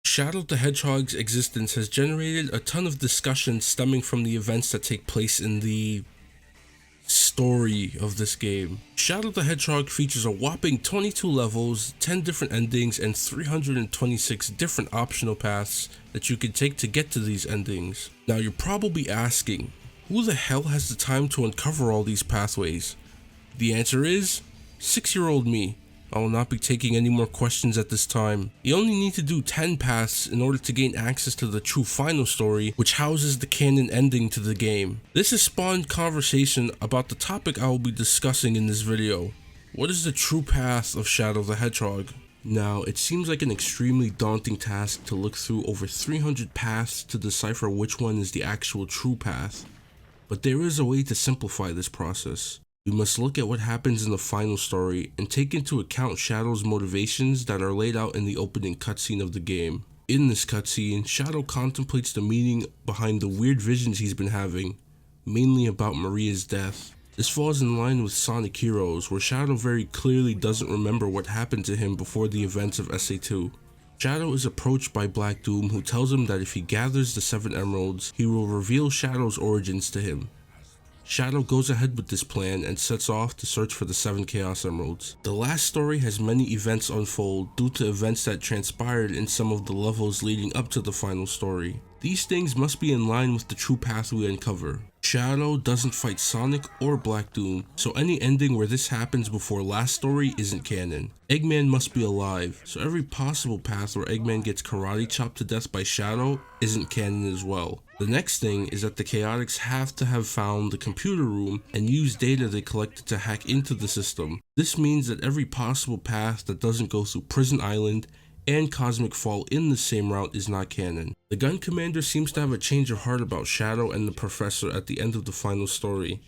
Shadow the Hedgehog's existence has generated a ton of discussion stemming from the events that take place in the story of this game. Shadow the Hedgehog features a whopping 22 levels, 10 different endings, and 326 different optional paths that you can take to get to these endings. Now you're probably asking, who the hell has the time to uncover all these pathways? The answer is 6-year-old me. I will not be taking any more questions at this time. You only need to do 10 paths in order to gain access to the true final story, which houses the canon ending to the game. This has spawned conversation about the topic I will be discussing in this video. What is the true path of Shadow the Hedgehog? Now, it seems like an extremely daunting task to look through over 300 paths to decipher which one is the actual true path. But there is a way to simplify this process. We must look at what happens in the final story and take into account Shadow's motivations that are laid out in the opening cutscene of the game. In this cutscene, Shadow contemplates the meaning behind the weird visions he's been having, mainly about Maria's death. This falls in line with Sonic Heroes, where Shadow very clearly doesn't remember what happened to him before the events of SA2. Shadow is approached by Black Doom, who tells him that if he gathers the 7 emeralds, he will reveal Shadow's origins to him. Shadow goes ahead with this plan and sets off to search for the 7 Chaos Emeralds. The last story has many events unfold due to events that transpired in some of the levels leading up to the final story. These things must be in line with the true path we uncover. Shadow doesn't fight Sonic or Black Doom, so any ending where this happens before last story isn't canon. Eggman must be alive, so every possible path where Eggman gets karate chopped to death by Shadow isn't canon as well. The next thing is that the Chaotix have to have found the computer room and used data they collected to hack into the system. This means that every possible path that doesn't go through Prison Island and Cosmic Fall in the same route is not canon. The Gun Commander seems to have a change of heart about Shadow and the Professor at the end of the final story,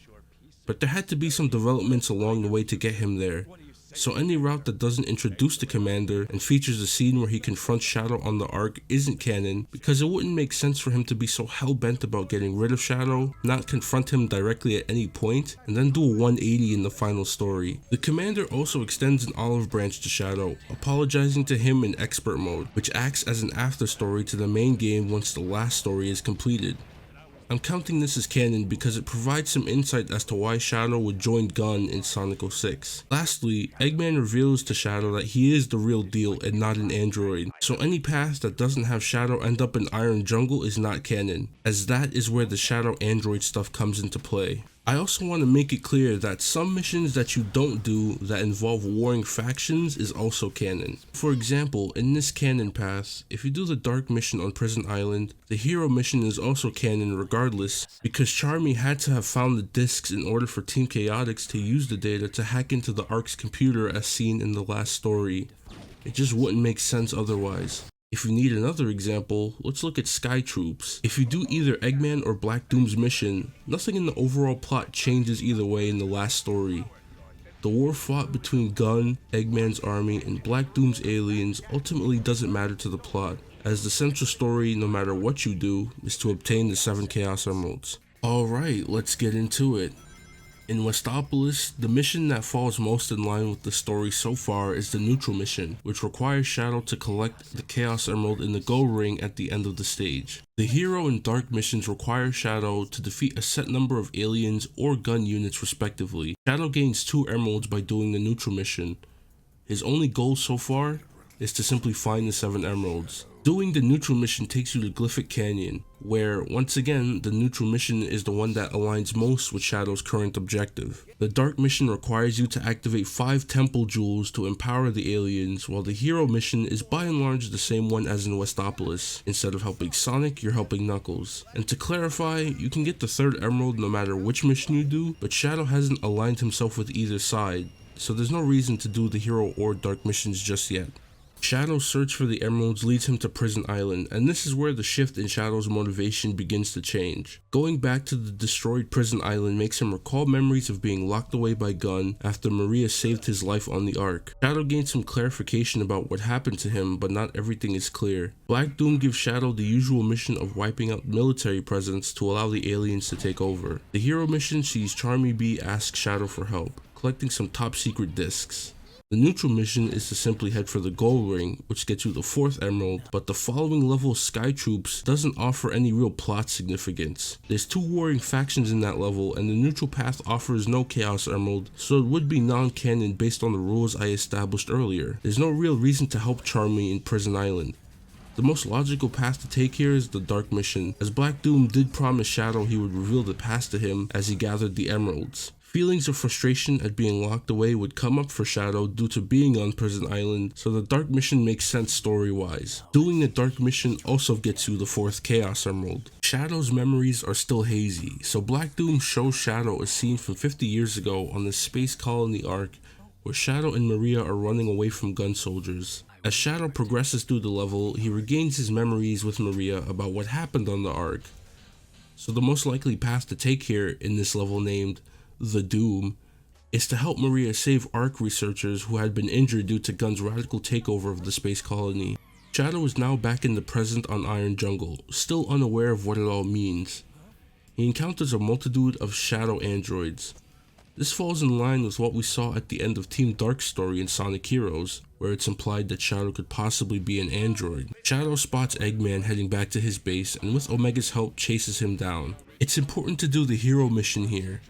but there had to be some developments along the way to get him there. So any route that doesn't introduce the Commander and features a scene where he confronts Shadow on the Ark isn't canon, because it wouldn't make sense for him to be so hell-bent about getting rid of Shadow, not confront him directly at any point, and then do a 180 in the final story. The Commander also extends an olive branch to Shadow, apologizing to him in expert mode, which acts as an afterstory to the main game once the last story is completed. I'm counting this as canon because it provides some insight as to why Shadow would join Gun in Sonic 06. Lastly, Eggman reveals to Shadow that he is the real deal and not an android, so any path that doesn't have Shadow end up in Iron Jungle is not canon, as that is where the Shadow android stuff comes into play. I also want to make it clear that some missions that you don't do that involve warring factions is also canon. For example, in this canon path, if you do the Dark mission on Prison Island, the Hero mission is also canon regardless, because Charmy had to have found the discs in order for Team Chaotix to use the data to hack into the Ark's computer as seen in the last story. It just wouldn't make sense otherwise. If you need another example, let's look at Sky Troops. If you do either Eggman or Black Doom's mission, nothing in the overall plot changes either way in the last story. The war fought between Gun, Eggman's army, and Black Doom's aliens ultimately doesn't matter to the plot, as the central story, no matter what you do, is to obtain the 7 Chaos Emeralds. Alright, let's get into it. In Westopolis, the mission that falls most in line with the story so far is the Neutral mission, which requires Shadow to collect the Chaos Emerald in the Go Ring at the end of the stage. The Hero and Dark missions require Shadow to defeat a set number of aliens or gun units respectively. Shadow gains 2 emeralds by doing the Neutral mission. His only goal so far is to simply find the 7 emeralds. Doing the Neutral mission takes you to Glyphic Canyon, where, once again, the Neutral mission is the one that aligns most with Shadow's current objective. The Dark mission requires you to activate 5 Temple Jewels to empower the aliens, while the Hero mission is by and large the same one as in Westopolis. Instead of helping Sonic, you're helping Knuckles. And to clarify, you can get the 3rd emerald no matter which mission you do, but Shadow hasn't aligned himself with either side, so there's no reason to do the Hero or Dark missions just yet. Shadow's search for the emeralds leads him to Prison Island, and this is where the shift in Shadow's motivation begins to change. Going back to the destroyed Prison Island makes him recall memories of being locked away by Gun after Maria saved his life on the Ark. Shadow gains some clarification about what happened to him, but not everything is clear. Black Doom gives Shadow the usual mission of wiping out military presence to allow the aliens to take over. The Hero mission sees Charmy Bee ask Shadow for help, collecting some top secret discs. The The neutral mission is to simply head for the gold ring, which gets you the 4th emerald, but the following level of Sky Troops doesn't offer any real plot significance. There's 2 warring factions in that level, and the neutral path offers no Chaos Emerald, so it would be non-canon based on the rules I established earlier. There's no real reason to help Charmy in Prison Island. The most logical path to take here is the Dark Mission, as Black Doom did promise Shadow he would reveal the past to him as he gathered the emeralds. Feelings of frustration at being locked away would come up for Shadow due to being on Prison Island, so the Dark Mission makes sense story-wise. Doing the Dark Mission also gets you the 4th Chaos Emerald. Shadow's memories are still hazy, so Black Doom shows Shadow a scene from 50 years ago on the Space Colony Ark where Shadow and Maria are running away from gun soldiers. As Shadow progresses through the level, he regains his memories with Maria about what happened on the Ark. So the most likely path to take here in this level named The Doom is to help Maria save Ark researchers who had been injured due to Gunn's radical takeover of the space colony. Shadow is now back in the present on Iron Jungle, still unaware of what it all means. He encounters a multitude of Shadow androids. This falls in line with what we saw at the end of Team Dark's story in Sonic Heroes, where it's implied that Shadow could possibly be an android. Shadow spots Eggman heading back to his base and with Omega's help chases him down. It's important to do the hero mission here,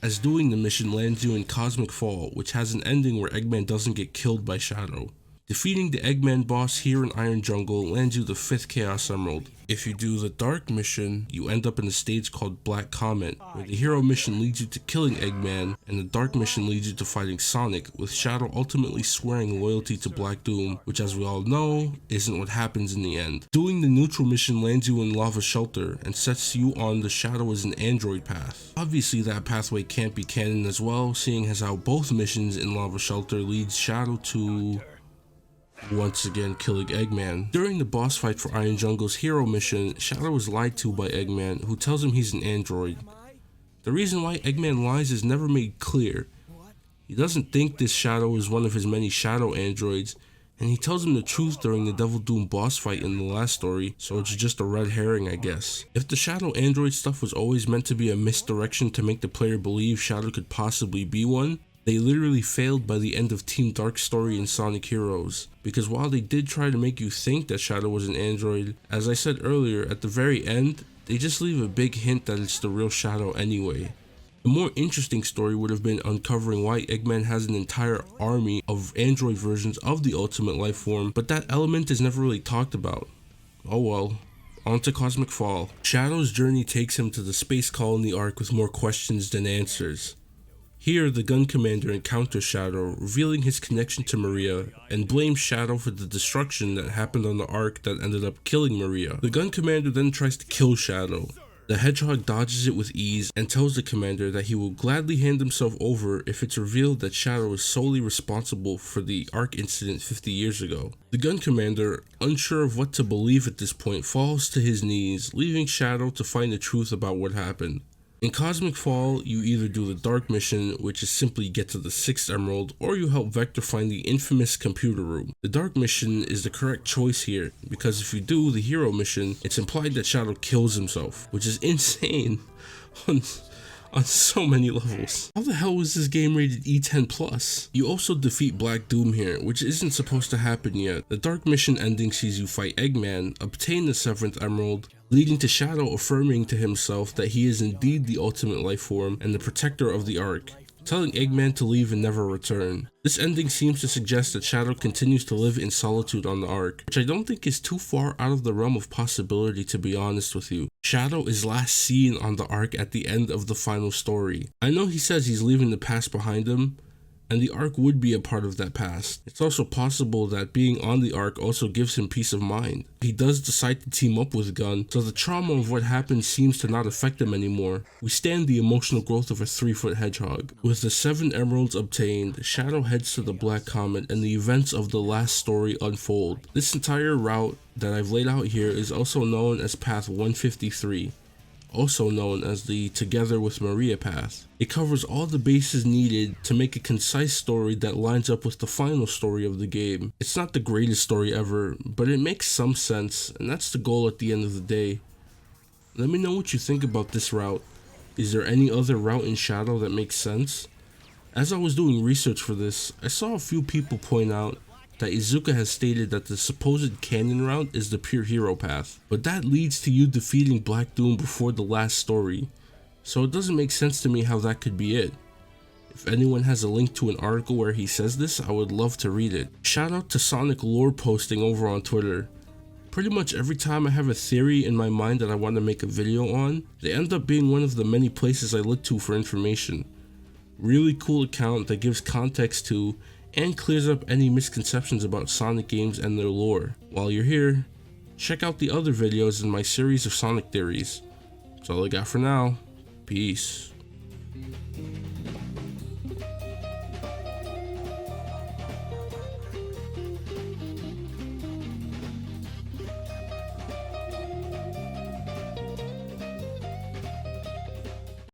as doing the mission lands you in Cosmic Fall, which has an ending where Eggman doesn't get killed by Shadow. Defeating the Eggman boss here in Iron Jungle lands you the 5th Chaos Emerald. If you do the Dark mission, you end up in a stage called Black Comet, where the hero mission leads you to killing Eggman, and the Dark mission leads you to fighting Sonic, with Shadow ultimately swearing loyalty to Black Doom, which as we all know, isn't what happens in the end. Doing the neutral mission lands you in Lava Shelter, and sets you on the Shadow as an android path. Obviously that pathway can't be canon as well, seeing as how both missions in Lava Shelter leads Shadow to once again killing Eggman. During the boss fight for Iron Jungle's hero mission, Shadow is lied to by Eggman, who tells him he's an android. The reason why Eggman lies is never made clear. He doesn't think this Shadow is one of his many Shadow androids, and he tells him the truth during the Devil Doom boss fight in the last story, so it's just a red herring, I guess. If the Shadow android stuff was always meant to be a misdirection to make the player believe Shadow could possibly be one, they literally failed by the end of Team Dark's story in Sonic Heroes, because while they did try to make you think that Shadow was an android, as I said earlier, at the very end, they just leave a big hint that it's the real Shadow anyway. The more interesting story would have been uncovering why Eggman has an entire army of android versions of the ultimate life form, but that element is never really talked about. Oh well. On to Cosmic Fall. Shadow's journey takes him to the Space Colony Ark with more questions than answers. Here, the gun commander encounters Shadow, revealing his connection to Maria, and blames Shadow for the destruction that happened on the Ark that ended up killing Maria. The gun commander then tries to kill Shadow. The Hedgehog dodges it with ease and tells the commander that he will gladly hand himself over if it's revealed that Shadow is solely responsible for the Ark incident 50 years ago. The gun commander, unsure of what to believe at this point, falls to his knees, leaving Shadow to find the truth about what happened. In Cosmic Fall, you either do the Dark mission, which is simply get to the 6th Emerald, or you help Vector find the infamous computer room. The Dark mission is the correct choice here, because if you do the Hero mission, it's implied that Shadow kills himself, which is insane on so many levels. How the hell was this game rated E10+? You also defeat Black Doom here, which isn't supposed to happen yet. The Dark mission ending sees you fight Eggman, obtain the 7th Emerald, leading to Shadow affirming to himself that he is indeed the ultimate life form and the protector of the Ark, telling Eggman to leave and never return. This ending seems to suggest that Shadow continues to live in solitude on the Ark, which I don't think is too far out of the realm of possibility, to be honest with you. Shadow is last seen on the Ark at the end of the final story. I know he says he's leaving the past behind him, and the Ark would be a part of that past. It's also possible that being on the Ark also gives him peace of mind. He does decide to team up with Gunn, so the trauma of what happened seems to not affect him anymore. We stand the emotional growth of a 3-foot hedgehog. With the 7 emeralds obtained, Shadow heads to the Black Comet and the events of the last story unfold. This entire route that I've laid out here is also known as Path 153. Also known as the Together with Maria path. It covers all the bases needed to make a concise story that lines up with the final story of the game. It's not the greatest story ever, but it makes some sense, and that's the goal at the end of the day. Let me know what you think about this route. Is there any other route in Shadow that makes sense? As I was doing research for this, I saw a few people point out that Izuka has stated that the supposed canon route is the pure hero path, but that leads to you defeating Black Doom before the last story, so it doesn't make sense to me how that could be it. If anyone has a link to an article where he says this, I would love to read it. Shout out to Sonic Lore posting over on Twitter. Pretty much every time I have a theory in my mind that I want to make a video on, they end up being one of the many places I look to for information. Really cool account that gives context to and clears up any misconceptions about Sonic games and their lore. While you're here, check out the other videos in my series of Sonic theories. That's all I got for now. Peace.